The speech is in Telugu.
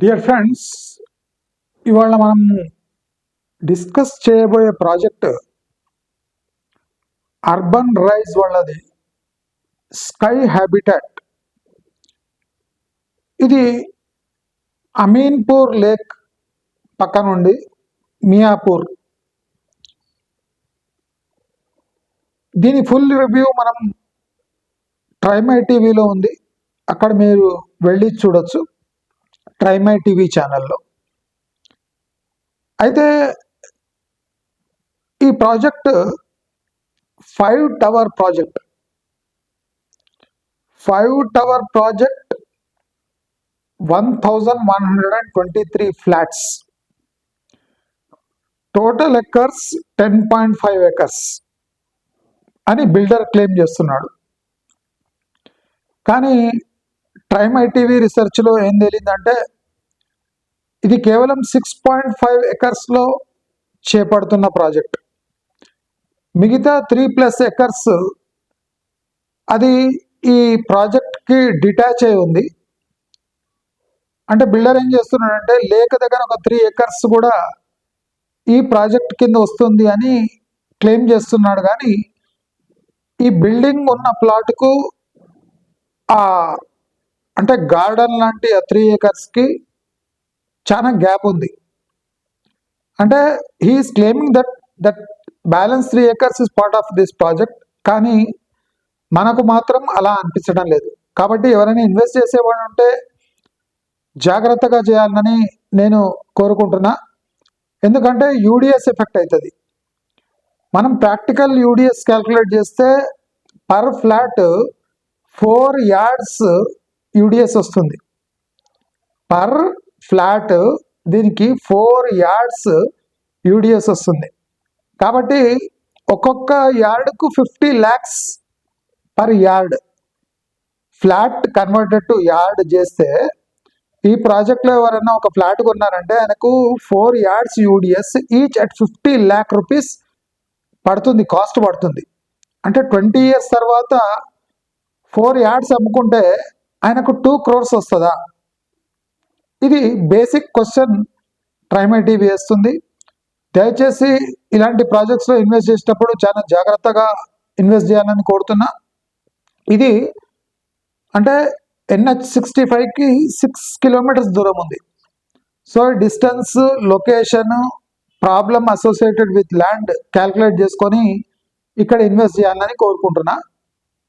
డియర్ ఫ్రెండ్స్, ఇవాళ మనం డిస్కస్ చేయబోయే ప్రాజెక్ట్ అర్బన్ రైజ్ వాళ్ళది స్కై హ్యాబిటాట్. ఇది అమీన్పూర్ లేక్ పక్క నుండి మియాపూర్. దీని ఫుల్ రివ్యూ మనం ట్రైమై టీవీలో ఉంది, అక్కడ మీరు వెళ్ళి చూడొచ్చు, ట్రైమై టీవీ ఛానల్లో. అయితే ఈ project 5 tower project. 1123 flats, total acres 10.5 acres అని బిల్డర్ క్లెయిమ్ చేస్తున్నాడు. కానీ ట్రైమై టీవీ రీసెర్చ్లో ఏం తెలియదంటే ఇది కేవలం 6.5 acresలో చేపడుతున్న ప్రాజెక్ట్. మిగతా 3+ acres అది ఈ ప్రాజెక్ట్కి డిటాచ్ అయి ఉంది. అంటే బిల్డర్ ఏం చేస్తున్నాడంటే లేక్ దగ్గర ఒక 3 acres కూడా ఈ ప్రాజెక్ట్ కింద వస్తుంది అని క్లెయిమ్ చేస్తున్నాడు. కానీ ఈ బిల్డింగ్ ఉన్న ప్లాట్కు అంటే గార్డెన్ లాంటి ఆ 3 acresకి చాలా గ్యాప్ ఉంది. అంటే he's claiming that balance 3 acres is part of this project. కానీ మనకు మాత్రం అలా అనిపించడం లేదు. కాబట్టి ఎవరైనా ఇన్వెస్ట్ చేసేవాడు ఉంటే జాగ్రత్తగా చేయాలని నేను కోరుకుంటున్నా. ఎందుకంటే యూడిఎస్ ఎఫెక్ట్ అవుతుంది. మనం ప్రాక్టికల్ యూడిఎస్ క్యాల్కులేట్ చేస్తే పర్ ఫ్లాట్ 4 yards యూడిఎస్ వస్తుంది. పర్ ఫ్లాట్ దీనికి 4 yards యూడిఎస్ వస్తుంది. కాబట్టి ఒక్కొక్క యార్డ్కు 50 lakhs per yard. Flat converted to yard చేస్తే ఈ ప్రాజెక్ట్లో ఎవరైనా ఒక ఫ్లాట్ కొన్నారంటే ఆయనకు 4 yards UDS each at 50 lakh rupees పడుతుంది, కాస్ట్ పడుతుంది. అంటే 20 years తర్వాత 4 yards అమ్ముకుంటే ఆయనకు 2 crores వస్తుందా? ఇది బేసిక్ క్వశ్చన్ ట్రైమై టీవీ వేస్తుంది. దయచేసి ఇలాంటి ప్రాజెక్ట్స్లో ఇన్వెస్ట్ చేసేటప్పుడు చాలా జాగ్రత్తగా ఇన్వెస్ట్ చేయాలని కోరుతున్నా. ఇది అంటే NH65కి 6 kilometers దూరం ఉంది. So distance, location, problem associated with land calculate చేసుకొని ఇక్కడ ఇన్వెస్ట్ చేయాలని కోరుకుంటున్నా.